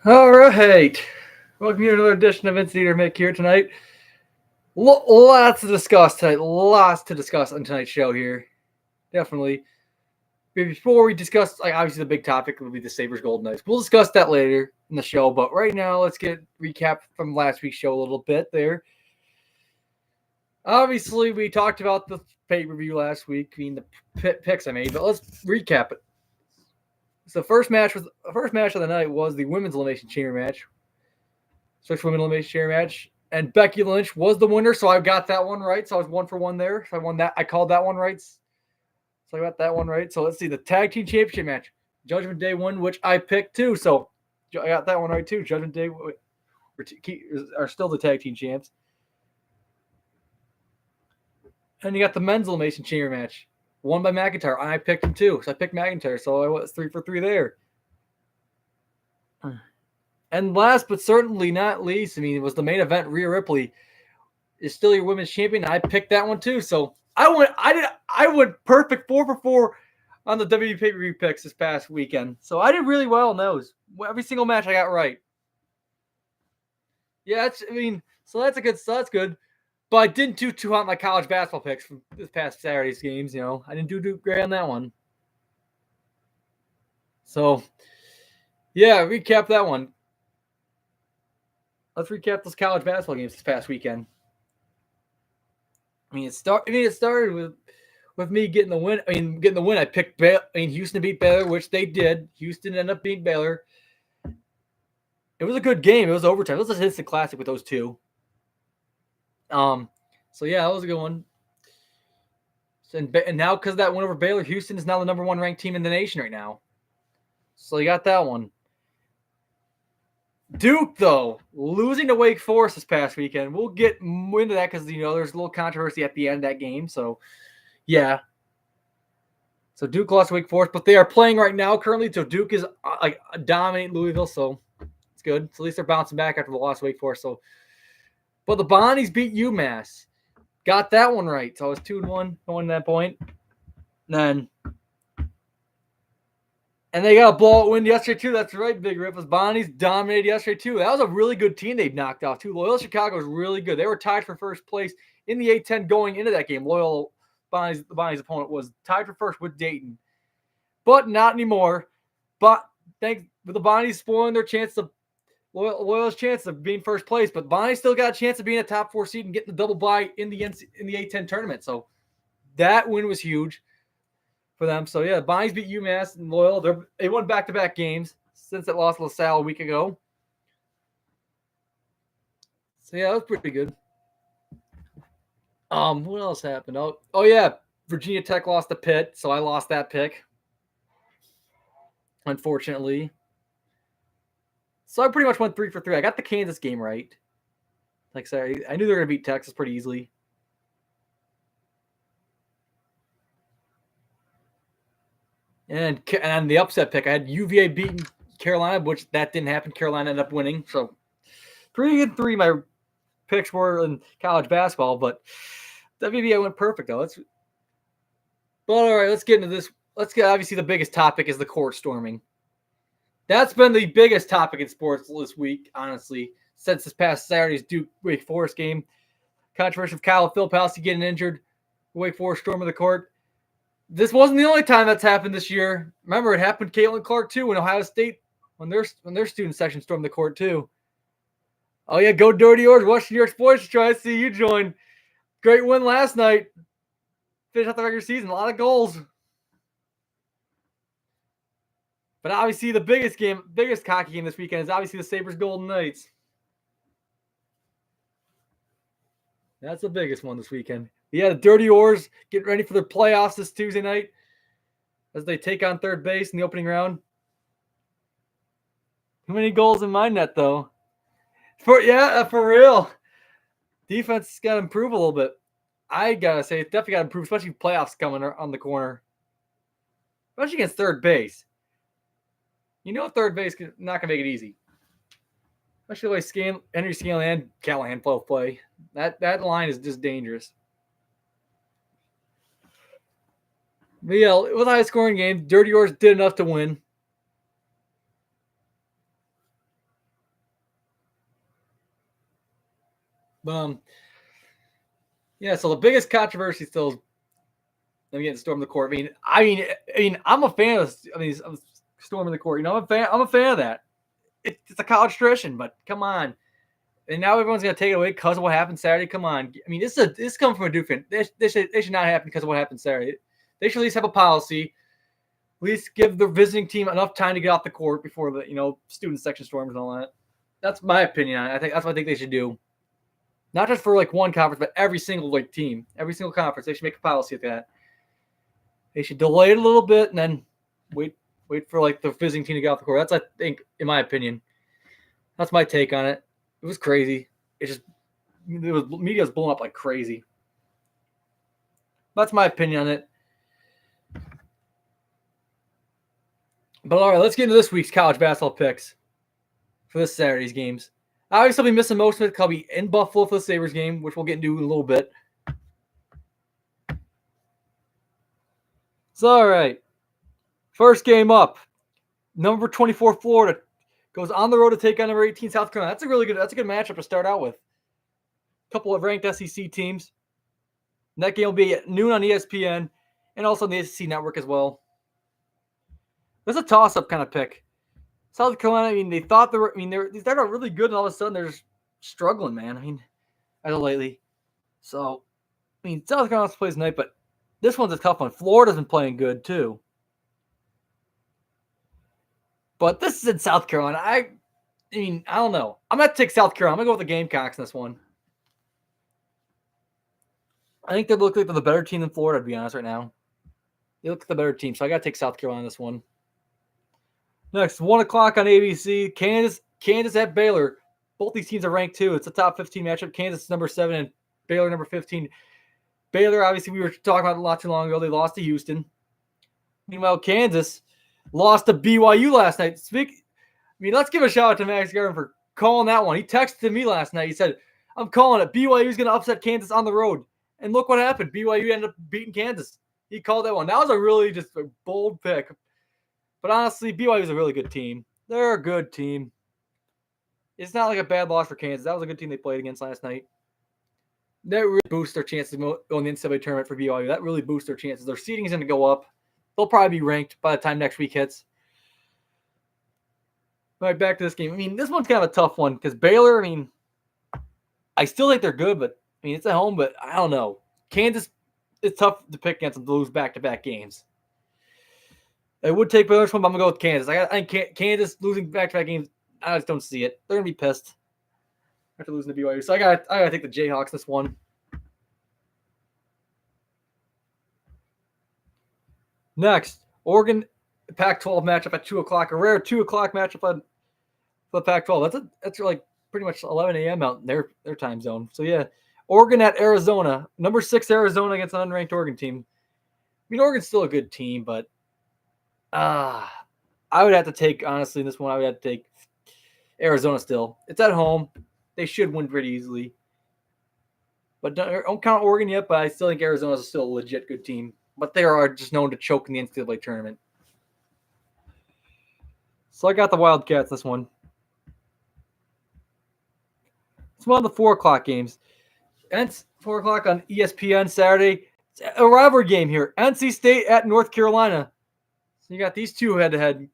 All right. Welcome to another edition of Vince Eater Mick here tonight. Lots to discuss tonight. Lots to discuss on tonight's show here. Definitely. But before we discuss, obviously the big topic will be the Sabres Golden Knights. We'll discuss that later in the show. But right now, let's get recap from last week's show a little bit there. Obviously, we talked about the pay-per-view last week, the picks I made. But let's recap it. So the first match of the night was the women's elimination chamber match. Switch women's elimination chamber match, and Becky Lynch was the winner. So I got that one right. So I was 1 for 1 there. So I won that. I called that one right. So I got that one right. So let's see the tag team championship match, Judgment Day one, which I picked too. So I got that one right too. Judgment Day are still the tag team champs. And you got the men's elimination chamber match, won by McIntyre. I picked him too. So I picked McIntyre. So I was 3 for 3 there. And last but certainly not least, it was the main event. Rhea Ripley is still your women's champion. I picked that one too. So I went perfect 4 for 4 on the WWE pay-per-view picks this past weekend. So I did really well in those. Every single match I got right. Yeah, so that's good. But I didn't do too hot on my college basketball picks from this past Saturday's games. I didn't do great on that one. So, yeah, recap that one. Let's recap those college basketball games this past weekend. It started with me getting the win. I picked Houston to beat Baylor, which they did. Houston ended up beating Baylor. It was a good game. It was overtime. It was an instant classic with those two. So yeah, that was a good one. And now because of that win over Baylor, Houston is now the number 1 ranked team in the nation right now. So you got that one. Duke, though, losing to Wake Forest this past weekend. We'll get into that because, there's a little controversy at the end of that game. So, yeah. So, Duke lost to Wake Forest, but they are playing right now currently. So, Duke is dominating Louisville. So, it's good. So, at least they're bouncing back after the loss to Wake Forest. So, but the Bonnies beat UMass. Got that one right. So, I was 2-1 going to that point. And they got a blowout win yesterday, too. That's right, Big Rip. Bonnies dominated yesterday, too. That was a really good team they knocked off, too. Loyola Chicago was really good. They were tied for first place in the A-10 going into that game. The Bonnies' opponent, was tied for first with Dayton. But not anymore. But with the Bonnies spoiling their chance of Loyola's chance of being first place. But Bonnies still got a chance of being a top 4 seed and getting the double bye in the A-10 tournament. So that win was huge for them. So, yeah, Bonnies beat UMass and Loyola. They won back-to-back games since it lost LaSalle a week ago. So, yeah, that was pretty good. What else happened? Oh yeah, Virginia Tech lost to Pitt, so I lost that pick, unfortunately. So I pretty much went 3 for 3. I got the Kansas game right. Like I said, I knew they were going to beat Texas pretty easily. And the upset pick, I had UVA beating Carolina, which that didn't happen. Carolina ended up winning. So 3-3 my picks were in college basketball, but WBA went perfect, though. But all right, let's get into this. Obviously, the biggest topic is the court storming. That's been the biggest topic in sports this week, honestly, since this past Saturday's Duke Wake Forest game. Controversy of Kyle Filipowski getting injured. Wake Forest storming the court. This wasn't the only time that's happened this year. Remember, it happened to Caitlin Clark, too, in Ohio State when their student section stormed the court, too. Oh, yeah, go Dirty Orange. Watch New York Sports. Try to see you join. Great win last night. Finished out the regular season. A lot of goals. But obviously, the biggest cocky game this weekend is obviously the Sabres Golden Knights. That's the biggest one this weekend. Yeah, the Dirty Oars getting ready for their playoffs this Tuesday night as they take on third base in the opening round. Too many goals in my net, though. For real. Defense has got to improve a little bit. I got to say, it's definitely got to improve, especially playoffs coming on the corner. Especially against third base. Third base is not going to make it easy. Especially the way Henry Scanlon and Callahan both play. That line is just dangerous. But yeah, with a high-scoring game, Dirty Oars did enough to win. Yeah. So the biggest controversy still is them getting stormed the court. I'm a fan of storming the court. I'm a fan of that. It's a college tradition, but come on. And now everyone's gonna take it away because of what happened Saturday. Come on. This comes from a Duke fan. This should not happen because of what happened Saturday. They should at least have a policy. At least give the visiting team enough time to get off the court before the student section storms and all that. That's my opinion on it. I think that's what I think they should do. Not just for one conference, but every single team, every single conference. They should make a policy of that. They should delay it a little bit and then wait for the visiting team to get off the court. That's, I think, in my opinion. That's my take on it. It was crazy. Media was blowing up like crazy. That's my opinion on it. But all right, let's get into this week's college basketball picks for this Saturday's games. Obviously, I'll be missing most of it. I'll be in Buffalo for the Sabres game, which we'll get into in a little bit. So, all right. First game up. Number 24, Florida, goes on the road to take on number 18, South Carolina. That's a good matchup to start out with. A couple of ranked SEC teams. And that game will be at noon on ESPN and also on the SEC network as well. There's a toss-up kind of pick. South Carolina, they thought they started out really good, and all of a sudden they're just struggling, man. As of lately. So, South Carolina plays tonight, but this one's a tough one. Florida's been playing good, too. But this is in South Carolina. I don't know. I'm going to take South Carolina. I'm going to go with the Gamecocks in this one. I think they look like they're the better team than Florida, to be honest, right now. They look like the better team, so I got to take South Carolina in this one. Next, 1 o'clock on ABC, Kansas at Baylor. Both these teams are ranked too. It's a top 15 matchup. Kansas is number 7 and Baylor number 15. Baylor, obviously, we were talking about it not too long ago. They lost to Houston. Meanwhile, Kansas lost to BYU last night. Let's give a shout out to Max Garvin for calling that one. He texted me last night. He said, I'm calling it. BYU is going to upset Kansas on the road. And look what happened. BYU ended up beating Kansas. He called that one. That was a really just a bold pick. But honestly, BYU is a really good team. They're a good team. It's not like a bad loss for Kansas. That was a good team they played against last night. That really boosts their chances of going to the NCAA tournament for BYU. That really boosts their chances. Their seeding is going to go up. They'll probably be ranked by the time next week hits. All right, back to this game. This one's kind of a tough one because Baylor, I still think they're good, but it's at home, but I don't know. Kansas, it's tough to pick against them to lose back-to-back games. I would take Baylor one, but I'm going to go with Kansas. I think Kansas losing back-to-back games, I just don't see it. They're going to be pissed after losing to BYU. So I got to take the Jayhawks this one. Next, Oregon Pac-12 matchup at 2 o'clock. A rare 2 o'clock matchup for the Pac-12. That's like pretty much 11 a.m. out in their time zone. So, yeah, Oregon at Arizona. Number 6 Arizona against an unranked Oregon team. Oregon's still a good team, but I would have to take, honestly, in this one, I would have to take Arizona still. It's at home. They should win pretty easily. But don't count Oregon yet, but I still think Arizona's still a legit good team. But they are just known to choke in the NCAA tournament. So I got the Wildcats this one. It's one of the 4 o'clock games. And it's 4 o'clock on ESPN Saturday. It's a rivalry game here. NC State at North Carolina. So you got these two head-to-head.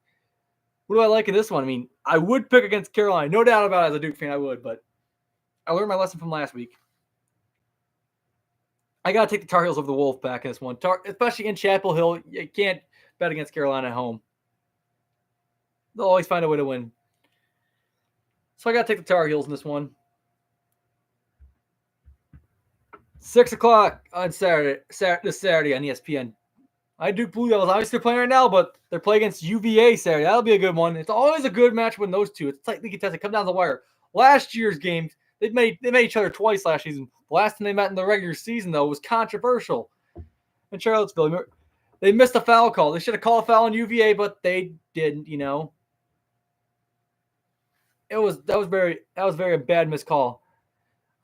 What do I like in this one? I would pick against Carolina. No doubt about it as a Duke fan, I would. But I learned my lesson from last week. I got to take the Tar Heels over the Wolfpack in this one. Especially in Chapel Hill, you can't bet against Carolina at home. They'll always find a way to win. So I got to take the Tar Heels in this one. 6 o'clock on this Saturday on ESPN. I Duke Blue Devils. Obviously, they're playing right now, but they're playing against UVA Saturday. That'll be a good one. It's always a good match when those two. It's tightly contested. Come down the wire. Last year's games, they met each other twice last season. The last time they met in the regular season, though, was controversial in Charlottesville. They missed a foul call. They should have called a foul on UVA, but they didn't. That was very a bad missed call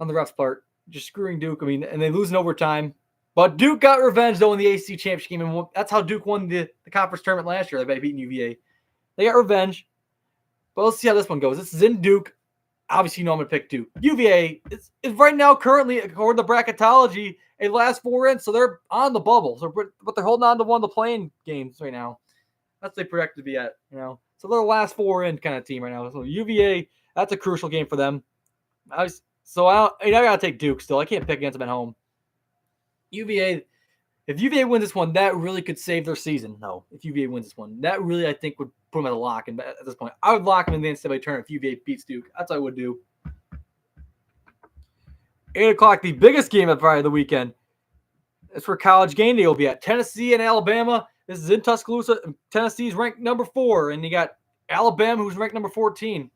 on the ref's part, just screwing Duke. And they lose in overtime. But Duke got revenge, though, in the ACC championship game. And that's how Duke won the conference tournament last year by beating UVA. They got revenge. But let's see how this one goes. This is in Duke. obviously, I'm going to pick Duke. UVA is right now, currently, according to bracketology, a last 4 in, so they're on the bubble. So, but they're holding on to one of the playing games right now. That's what they projected to be at, So they're a last 4 in kind of team right now. So UVA, that's a crucial game for them. I got to take Duke still. I can't pick against them at home. UVA, if UVA wins this one, that really could save their season. No, if UVA wins this one, that really, I think, would put them at a lock. And at this point, I would lock them in the NCAA tournament if UVA beats Duke. That's what I would do. 8 o'clock, the biggest game of Friday of the weekend. That's where College game day will be at. Tennessee and Alabama. This is in Tuscaloosa. Tennessee's ranked number 4, and you got Alabama, who's ranked number 14.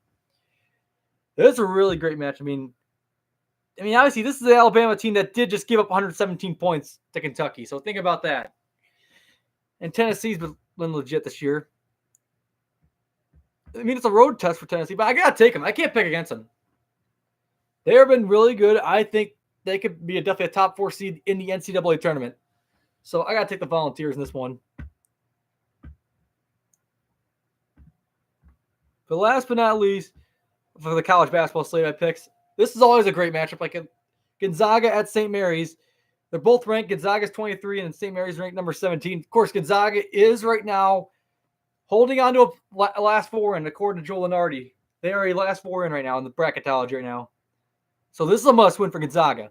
This is a really great match. I mean, obviously, this is the Alabama team that did just give up 117 points to Kentucky. So think about that. And Tennessee's been legit this year. I mean, it's a road test for Tennessee, but I got to take them. I can't pick against them. They have been really good. I think they could be definitely a top 4 seed in the NCAA tournament. So I got to take the Volunteers in this one. But last but not least, for the college basketball slate I picks, this is always a great matchup. Like Gonzaga at St. Mary's. They're both ranked. Gonzaga's 23 and St. Mary's ranked number 17. Of course, Gonzaga is right now holding on to a last 4 in, according to Joel Lenardi. They are a last 4 in right now in the bracketology right now. So this is a must win for Gonzaga.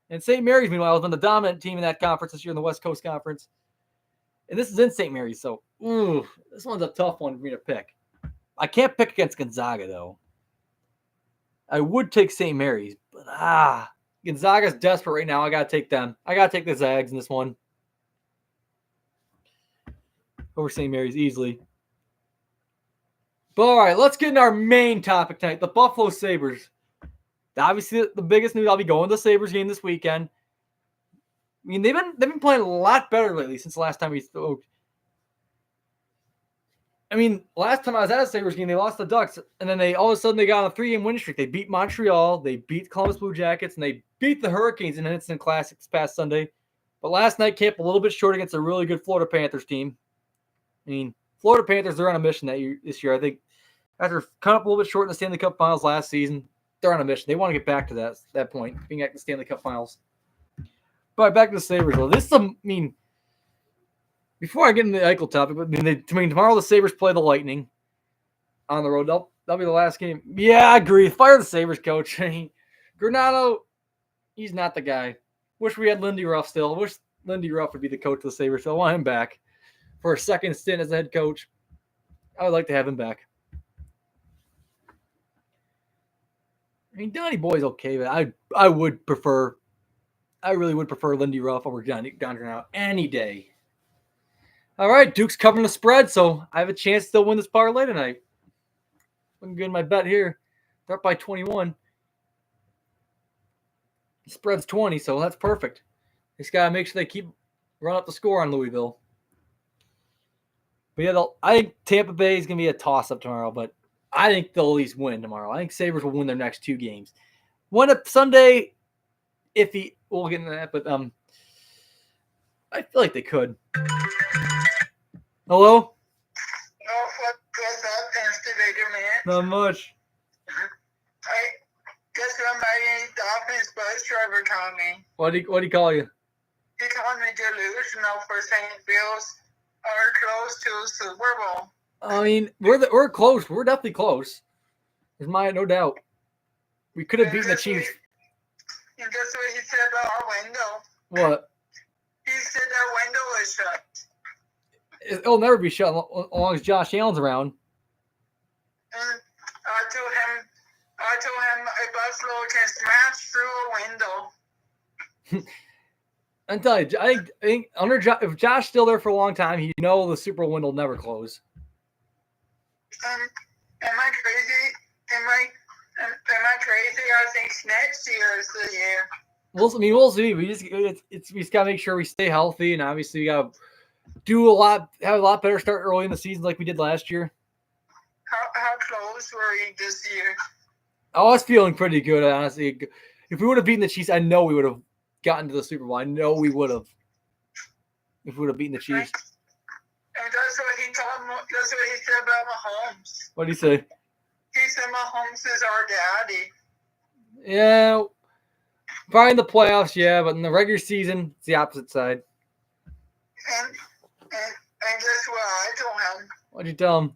And St. Mary's, meanwhile, has been the dominant team in that conference this year in the West Coast Conference. And this is in St. Mary's, so this one's a tough one for me to pick. I can't pick against Gonzaga, though. I would take St. Mary's, but Gonzaga's desperate right now. I got to take them. I got to take the Zags in this one. Over St. Mary's easily. But all right, let's get into our main topic tonight, the Buffalo Sabres. Obviously, the biggest news, I'll be going to the Sabres game this weekend. I mean, they've been playing a lot better lately since the last time we spoke. I mean, last time I was at a Sabres game, they lost the Ducks, and then all of a sudden they got on a 3-game winning streak. They beat Montreal, they beat Columbus Blue Jackets, and they beat the Hurricanes in an instant classic this past Sunday. But last night came up a little bit short against a really good Florida Panthers team. I mean, Florida Panthers, they're on a mission this year. I think after coming up a little bit short in the Stanley Cup Finals last season, they're on a mission. They want to get back to that point, being at the Stanley Cup Finals. But back to the Sabres. Well, before I get into the Eichel topic, tomorrow the Sabres play the Lightning on the road. That'll be the last game. Yeah, I agree. Fire the Sabres coach. Granato, he's not the guy. Wish we had Lindy Ruff still. Wish Lindy Ruff would be the coach of the Sabres. So I want him back for a second stint as the head coach. I would like to have him back. I mean, Donnie Boy's okay, but I really would prefer Lindy Ruff over Don Granato any day. All right, Duke's covering the spread, so I have a chance to still win this parlay tonight. Looking good in my bet here. They're up by 21. The spread's 20, so that's perfect. Just got to make sure they keep running up the score on Louisville. But yeah, I think Tampa Bay is going to be a toss-up tomorrow, but I think they'll at least win tomorrow. I think Sabres will win their next 2 games. One up Sunday, we'll get into that, but I feel like they could. Hello? What's up, Instigator Man? Not much. I guess somebody, the offense bus driver called me. What do you call you? He called me delusional for saying Bills are close to Super Bowl. I mean, we're close. We're definitely close. There's no doubt. We could have beaten the Chiefs. And guess what he said about our window? What? He said our window is shut. It'll never be shut as long as Josh Allen's around. And I told him a buffalo can smash through a window. I'm telling you, I think if Josh's still there for a long time, the Super Bowl window will never close. Am I crazy? Am I crazy? I think next year is the year. We'll see. We just gotta make sure we stay healthy, and obviously we gotta have a lot better start early in the season like we did last year. How close were we this year? I was feeling pretty good, honestly. If we would have beaten the Chiefs, I know we would have gotten to the Super Bowl. I know we would have. If we would have beaten the Chiefs. And that's what he said about Mahomes. What did he say? He said Mahomes is our daddy. Yeah, probably in the playoffs, yeah, but in the regular season, it's the opposite side. And guess what I told him? What'd you tell him?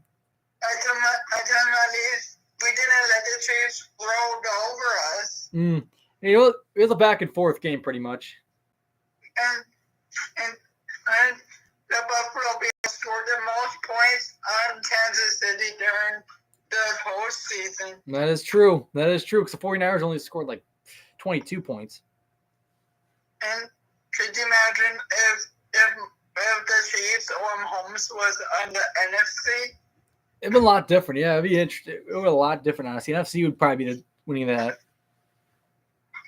I told him at least we didn't let the Chiefs roll over us. You know, it was a back and forth game pretty much. And the Buffalo Bills scored the most points on Kansas City during the postseason. That is true. That is true, because the 49ers only scored like 22 points. And could you imagine if the Chiefs or Mahomes was on the NFC? It'd been a lot different. Yeah, it'd be interesting. It would be a lot different, honestly. NFC would probably be winning that.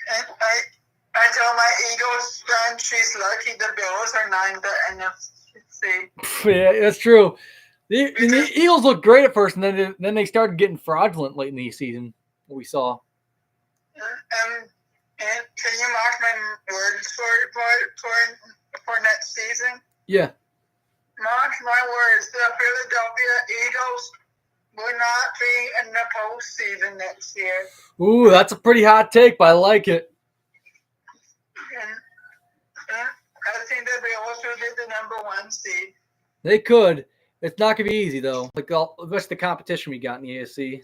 And I tell my Eagles friend she's lucky the Bills are not in the NFC. Yeah, that's true. The Eagles looked great at first, and then they started getting fraudulent late in the season. What we saw. And can you mark my words for next season? Yeah. Mark my words. The Philadelphia Eagles will not be in the postseason next year. Ooh, that's a pretty hot take, but I like it. And I think the Bills will get the number 1 seed. They could. It's not gonna be easy though. Like the rest of the competition we got in the AFC. And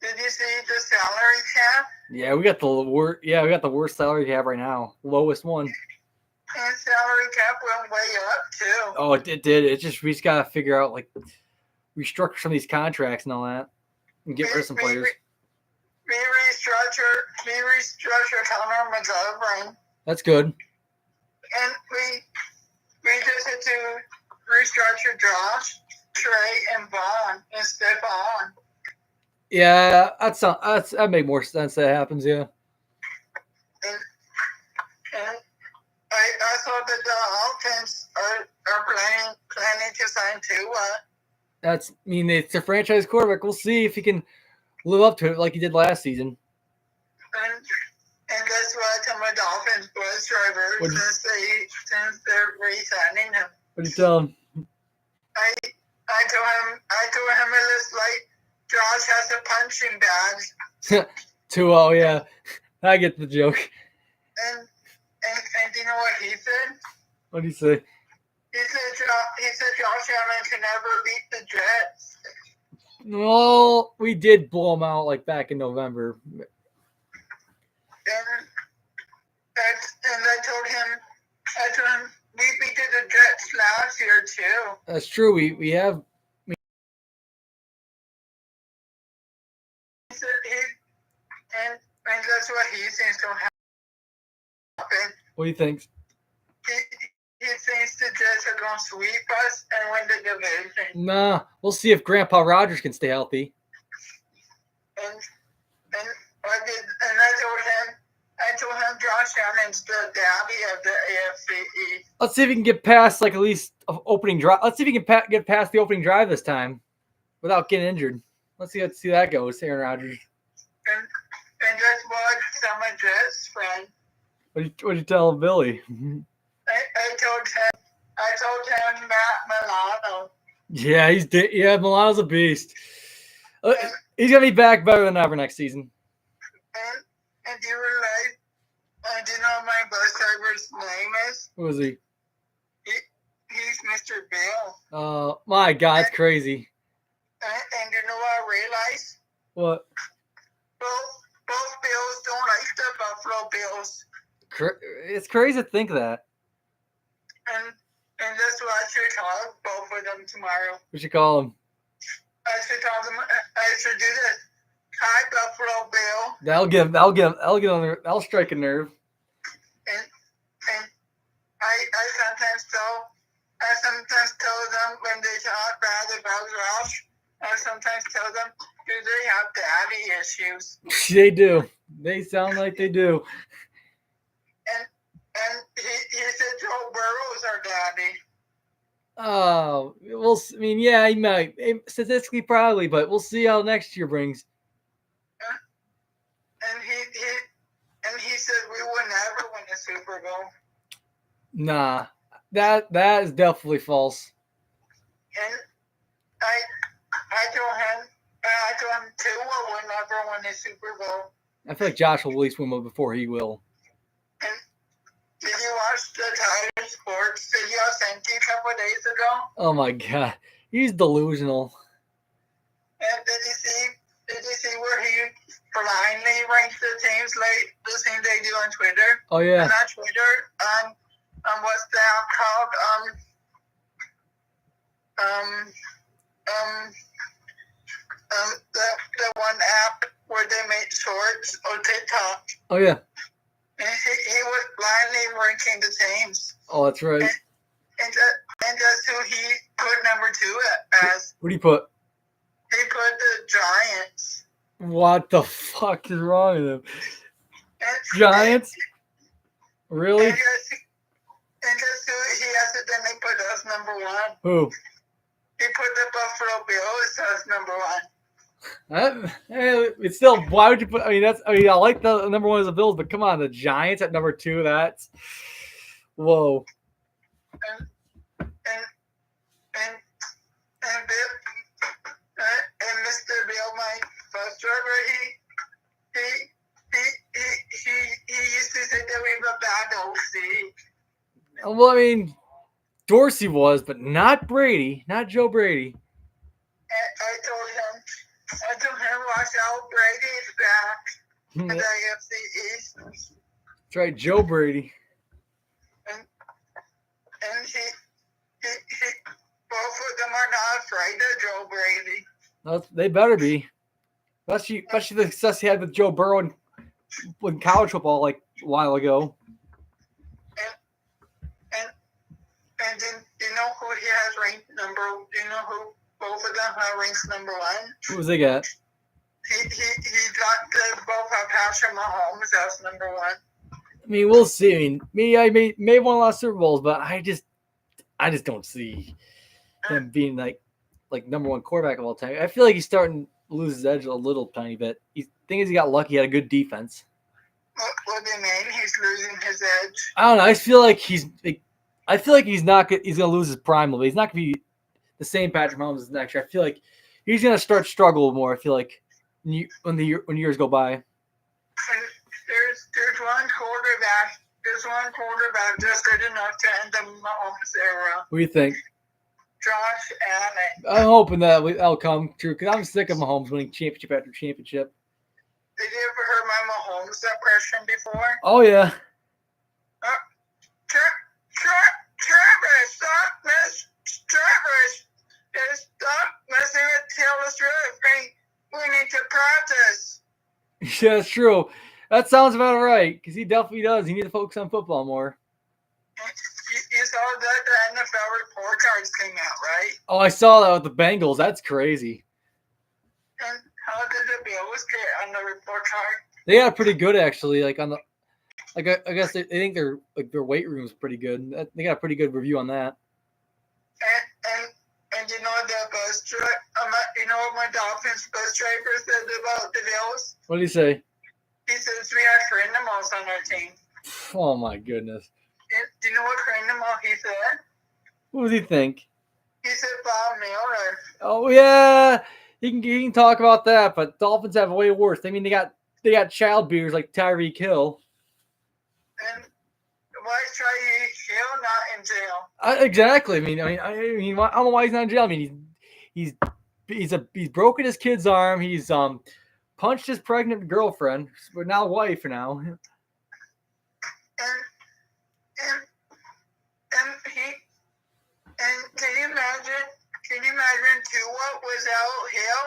did you see the salary cap? Yeah, we got the worst. Yeah, we got the worst salary cap right now. Lowest one. And salary cap went way up too. Oh, it did. We just gotta figure out like restructure some of these contracts and all that, and get rid of some players. We restructure Conor McGovern. That's good. And we just had to restructure Josh, Trey, and Vaughn and Stephon. Yeah, that make more sense. That happens, yeah. And I thought that the Falcons are planning to sign Tua. It's a franchise quarterback. We'll see if he can live up to it like he did last season. And guess what? To my Dolphins bus driver, since they're re-signing him. What did you tell him? I told him it looks like Josh has a punching bag. 2-0, yeah. I get the joke. And do you know what he said? What did he say? He said Josh Allen can never beat the Jets. Well, we did blow them out like back in November. And I told him we beat the Jets last year too. That's true. We have. And that's what he thinks will happen. What do you think? He thinks the Jets are going to sweep us and win the division. Nah, we'll see if Grandpa Rogers can stay healthy. And I told him Josh Allen's the daddy of the AFC East. Let's see if he can get past like at least opening drive. Let's see if he can get past the opening drive this time without getting injured. Let's see how that goes, Aaron Rodgers. And guess what? I'm a Jets friend. What did you tell Billy? I told him Matt Milano. Yeah, Milano's a beast. He's gonna be back better than ever next season. And do you realize? Do you know what my bus driver's name is? Who is he? He's Mr. Bill. Oh my God, it's crazy. And you know what I realized? What? Both Bills don't like the Buffalo Bills. It's crazy to think that. And that's what I should call both of them tomorrow. We should call them. I should do this. Hi, Buffalo Bill. That'll strike a nerve. And I sometimes tell them when they talk bad about Josh. I sometimes tell them, do they have daddy issues? They do. They sound like they do. And he said Joe Burrow's our daddy. Oh, yeah, he might. Statistically, probably, but we'll see how next year brings. And he said we will never win the Super Bowl. Nah, that is definitely false. And I told him I told him Tua will never win the Super Bowl. I feel like Josh will at least win one before he will. And did you watch the Tiger Sports video I sent you a couple of days ago? Oh my god, he's delusional. And did you see where he blindly ranks the teams like the same they do on Twitter? Oh yeah. Not Twitter. What's that called? The one app where they make shorts on TikTok. Oh yeah. And he was blindly ranking the teams. Oh, that's right. And that's who he put number 2 as. What do you put? He put the Giants. What the fuck is wrong with him? Giants? Really? And guess who he accidentally put as number 1? Who? He put the Buffalo Bills as number 1. It's still. Why would you put? I like the number 1 as the Bills, but come on, the Giants at number 2. That's whoa. And Mr. Bill, my bus driver, he used to say that we have a bad OC. Well, I mean, Dorsey was, but not Brady, not Joe Brady. I told him, watch out, Brady's back in the AFC East. That's right, Joe Brady. And he both of them are not afraid of Joe Brady. They better be. Especially the success he had with Joe Burrow in college football like a while ago. And do you know who he has ranked number? Do you know who both of them have ranked number 1? Who's they got? He got both have Patrick Mahomes as number 1. I mean, we'll see. I mean, I may won a lot of Super Bowls, but I just don't see him being like number 1 quarterback of all time. I feel like he's starting to lose his edge a little tiny bit. Thing is, he got lucky. He had a good defense. What do you mean? He's losing his edge? I don't know. I feel like he's not. He's gonna lose his prime level. He's not gonna be the same Patrick Mahomes as next year. I feel like he's gonna start to struggle more. I feel like when years go by. And there's one quarterback. There's one quarterback just good enough to end the Mahomes era. What do you think? Josh Allen. I'm hoping that'll come true because I'm sick of Mahomes winning championship after championship. Did you ever heard my Mahomes impression before? Oh yeah. Travis, stop messing with Taylor Swift. We need to practice. Yeah, that's true. That sounds about right because he definitely does. He needs to focus on football more. You saw that the NFL report cards came out, right? Oh, I saw that with the Bengals. That's crazy. And how did the Bills get on the report card? They got pretty good actually. I guess they think their weight room is pretty good. They got a pretty good review on that. And you know the bus driver. You know what my Dolphins bus driver said about the Bills? What did he say? He says we have criminals on our team. Oh my goodness. Do you know what criminal he said? What does he think? He said Bob Miller. Oh yeah, he can talk about that, but Dolphins have way worse. I mean, they got child beaters like Tyreek Hill. And why is Tyreek Hill not in jail? Exactly. I mean, I don't know why he's not in jail. I mean, he's broken his kid's arm. He's punched his pregnant girlfriend, but now wife now. And can you imagine Tua without Hill?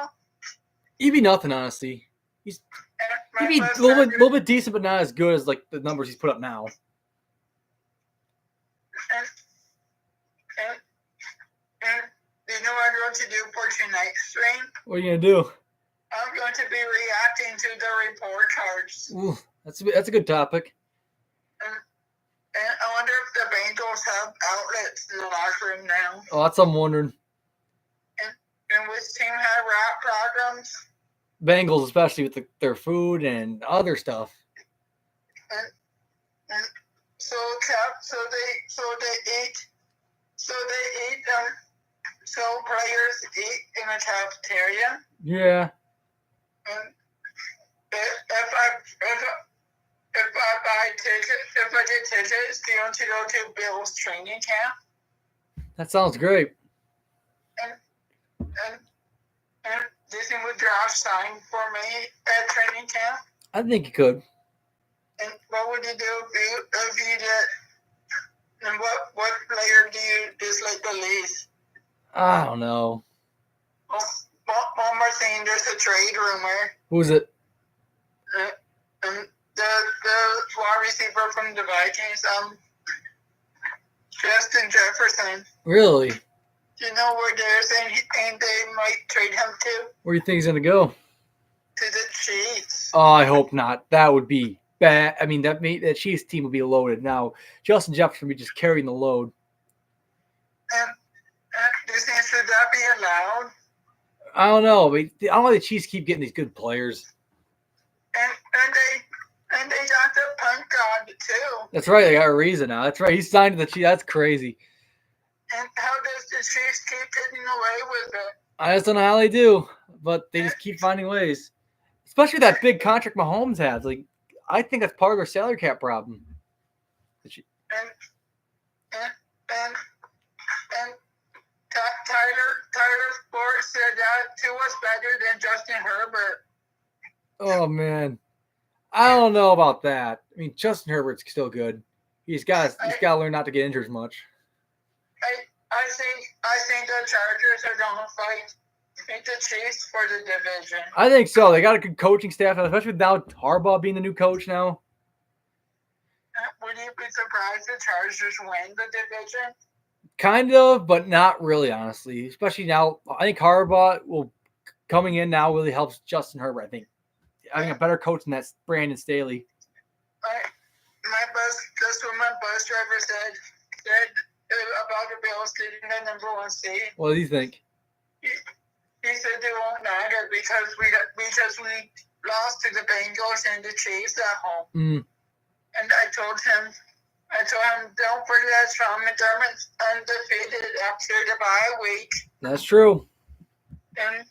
He'd be nothing, honestly. He'd be a little bit decent, but not as good as like the numbers he's put up now. And you know what I'm going to do for tonight's stream? What are you gonna do? I'm going to be reacting to the report cards. Ooh, that's a good topic. And I wonder if the Bengals have outlets in the locker room now. Oh, that's what I'm wondering. And which team have rap programs? Bengals, especially with their food and other stuff. And so players eat in a cafeteria. Yeah, And if I get tickets, do you want to go to Bill's training camp? That sounds great. And and do you think would Josh sign for me at training camp? I think you could. And what would you do if you did? And what player do you dislike the least? I don't know. One more thing, there's a trade rumor. Who's it? And the wide receiver from the Vikings, Justin Jefferson. Really? Do you know where they're saying they might trade him to? Where do you think he's gonna go? To the Chiefs. Oh, I hope not. That would be bad. I mean, that Chiefs team would be loaded. Now, Justin Jefferson would be just carrying the load. And do you think should that be allowed? I don't know. But I don't know why the Chiefs keep getting these good players. And they got the punt god too. That's right. They got a reason now. That's right. He signed to the Chiefs. That's crazy. And how does the Chiefs keep getting away with it? I just don't know how they do, but they just keep finding ways. Especially that big contract Mahomes has. Like, I think that's part of their salary cap problem. And Tyler Sports said that Tua's better than Justin Herbert. Oh man, I don't know about that. I mean, Justin Herbert's still good. He's got to learn not to get injured as much. I think the Chargers are going to fight the Chiefs for the division. I think so. They got a good coaching staff, especially with now Harbaugh being the new coach now. Would you be surprised the Chargers win the division? Kind of, but not really, honestly. Especially now, I think Harbaugh coming in now really helps Justin Herbert. I think having a better coach than that Brandon Staley. That's what my bus driver said about the Bills getting the number 1 seed. What do you think? He said they won't matter because we lost to the Bengals and the Chiefs at home. Mm. And I told him, don't forget Sean McDermott's undefeated after the bye week. That's true. And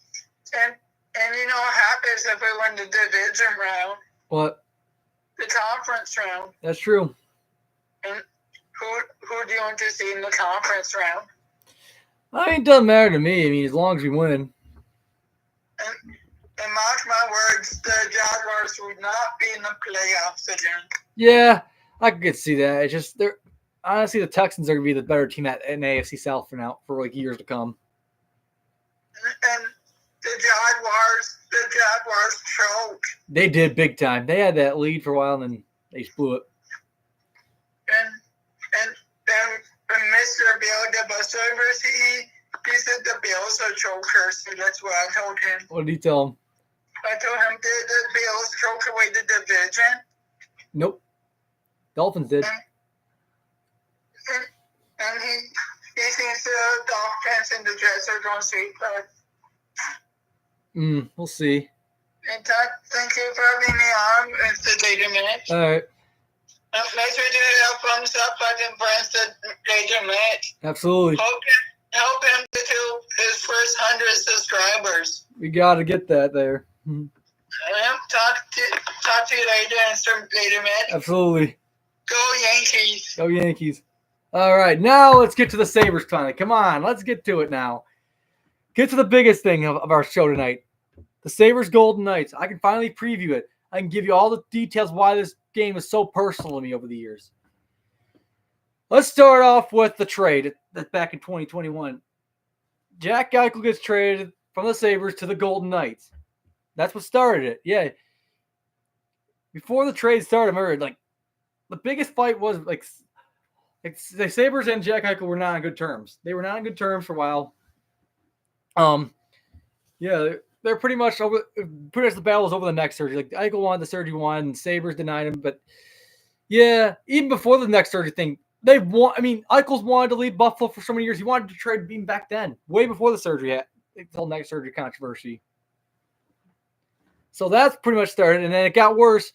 you know what happens if we win the division round? What? The conference round. That's true. And who do you want to see in the conference round? I mean, it doesn't matter to me. I mean, as long as we win. And mark my words, the Jaguars would not be in the playoffs again. Yeah, I could see that. It's just honestly, the Texans are gonna be the better team in the AFC South for like years to come. And the Jaguars choked. They did big time. They had that lead for a while, and then they blew it. And Mr. Bill, the bus driver, he said the Bills are chokers, so that's what I told him. What did he tell him? I told him, did the Bills choke away the division? Nope. Dolphins did. And he thinks the Dolphins and the Jets are going to sweep us. We'll see. And thank you for having me on. It's the Data Minute. All right. Make sure to hit a thumbs up button for the Data Minute. Absolutely. Help him to his first 100 subscribers. We got to get that there. Talk to you later, Mr. Data Minute. Absolutely. Go Yankees. Go Yankees. All right, now let's get to the Sabres finally. Come on, let's get to it now. Get to the biggest thing of our show tonight. The Sabres Golden Knights. I can finally preview it. I can give you all the details why this game is so personal to me over the years. Let's start off with the trade that's back in 2021. Jack Eichel gets traded from the Sabres to the Golden Knights. That's what started it. Yeah. Before the trade started, I remember, the biggest fight was, the Sabres and Jack Eichel were not on good terms. They were not on good terms for a while. Yeah, they're pretty much over. Pretty much the battle was over the neck surgery. Eichel wanted the surgery one, and Sabres denied him. But yeah, even before the neck surgery thing, Eichel's wanted to leave Buffalo for so many years. He wanted to trade Beam back then, way before the surgery, the whole neck surgery controversy. So that's pretty much started, and then it got worse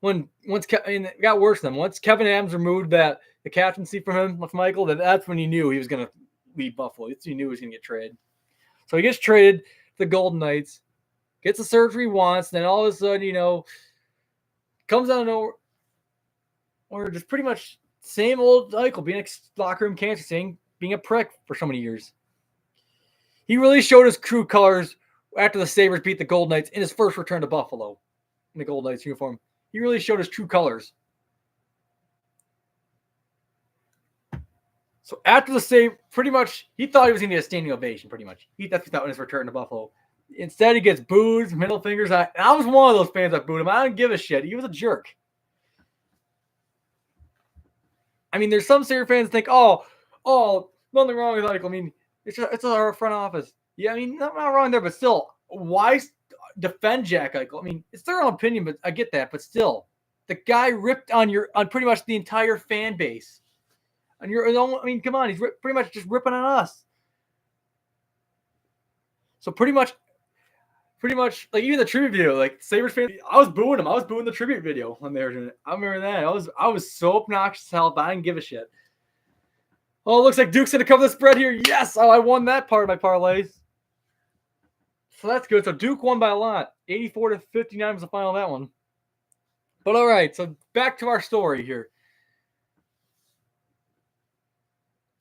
once Kevin Adams removed the captaincy from Michael. That's when he knew he was going to leave Buffalo. He knew he was going to get traded. So he gets traded to the Golden Knights. gets the surgery once, then all of a sudden, comes out of nowhere, or just pretty much same old Eichel being a locker room cancer thing, being a prick for so many years. He really showed his true colors after the Sabres beat the Golden Knights in his first return to Buffalo in the Golden Knights uniform. He really showed his true colors. So after the save, pretty much, he thought he was going to get a standing ovation, pretty much. That's what he thought when his return to Buffalo. Instead, he gets booed, middle fingers. I was one of those fans that booed him. I don't give a shit. He was a jerk. I mean, there's some Sabres fans that think, oh, nothing wrong with Eichel. I mean, it's our front office. Yeah, I mean, not wrong there, but still, why defend Jack Eichel? I mean, it's their own opinion, but I get that. But still, the guy ripped on pretty much the entire fan base. On your own, I mean, come on, he's pretty much just ripping on us. So pretty much, like even the tribute video, like Sabres fans, I was booing him. I was booing the tribute video when they were doing it. I remember that. I was so obnoxious as hell, but I didn't give a shit. Oh, it looks like Duke's gonna cover the spread here. Yes, I won that part of my parlays. So that's good. So Duke won by a lot. 84-59 was the final of that one. But all right, so back to our story here.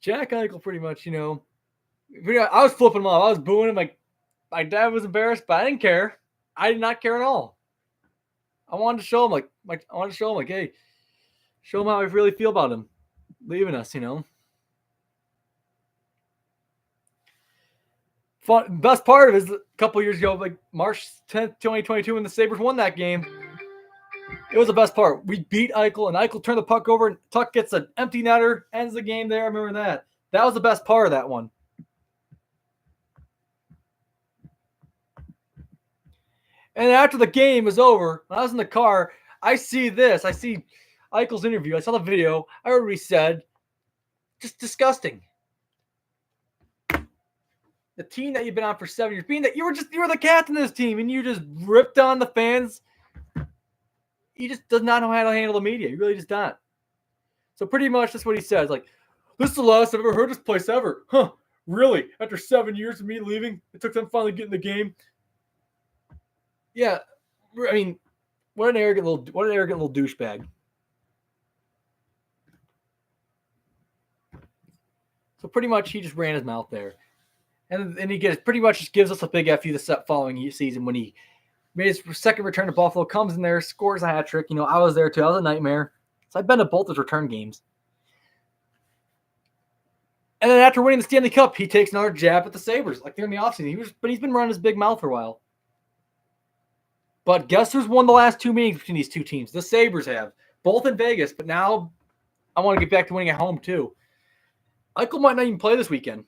Jack Eichel pretty much, I was flipping him off. I was booing him. Like, my dad was embarrassed, but I didn't care. I did not care at all. I wanted to show him, hey, show him how I really feel about him leaving us, Best part of it is a couple years ago, like March 10th, 2022, when the Sabres won that game. It was the best part. We beat Eichel, and Eichel turned the puck over, and Tuck gets an empty netter, ends the game there. I remember that. That was the best part of that one. And after the game was over, when I was in the car, I see this. I see Eichel's interview. I saw the video. I already said, just disgusting. The team that you've been on for 7 years, being that you were the captain of this team, and you just ripped on the fans. He just does not know how to handle the media. He really just doesn't. So pretty much that's what he says. Like, this is the last I've ever heard this place ever. Huh? Really? After 7 years of me leaving, it took them finally getting the game. Yeah, I mean, what an arrogant little douchebag. So pretty much he just ran his mouth there, and he pretty much just gives us a big F you the following season when he made his second return to Buffalo, comes in there, scores a hat trick. I was there too. I was a nightmare. So I've been to both his return games. And then after winning the Stanley Cup, he takes another jab at the Sabres, like during the offseason. He's been running his big mouth for a while. But guess who's won the last two meetings between these two teams? The Sabres have. Both in Vegas, but now I want to get back to winning at home too. Eichel might not even play this weekend.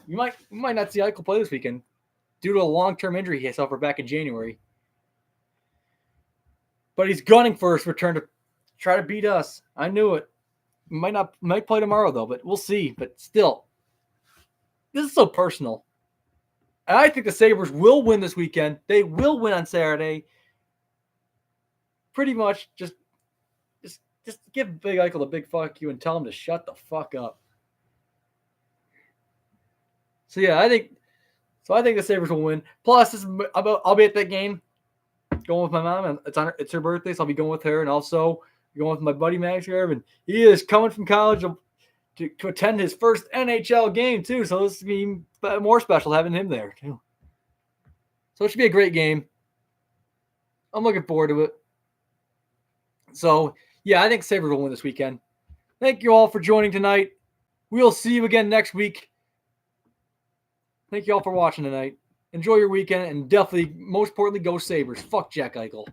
You might not see Eichel play this weekend due to a long-term injury he suffered back in January. But he's gunning for his return to try to beat us. I knew it. Might play tomorrow though, but we'll see. But still, this is so personal. And I think the Sabres will win this weekend. They will win on Saturday. Pretty much just give Big Eichel a big fuck you and tell him to shut the fuck up. So yeah, I think the Sabres will win. Plus, I'll be at that game, going with my mom, and it's her birthday, so I'll be going with her, and also going with my buddy Max Garb, and he is coming from college to attend his first NHL game too. So this is going to be more special having him there too. So it should be a great game. I'm looking forward to it. So yeah, I think Sabres will win this weekend. Thank you all for joining tonight. We'll see you again next week. Thank you all for watching tonight. Enjoy your weekend, and definitely, most importantly, go Sabres. Fuck Jack Eichel.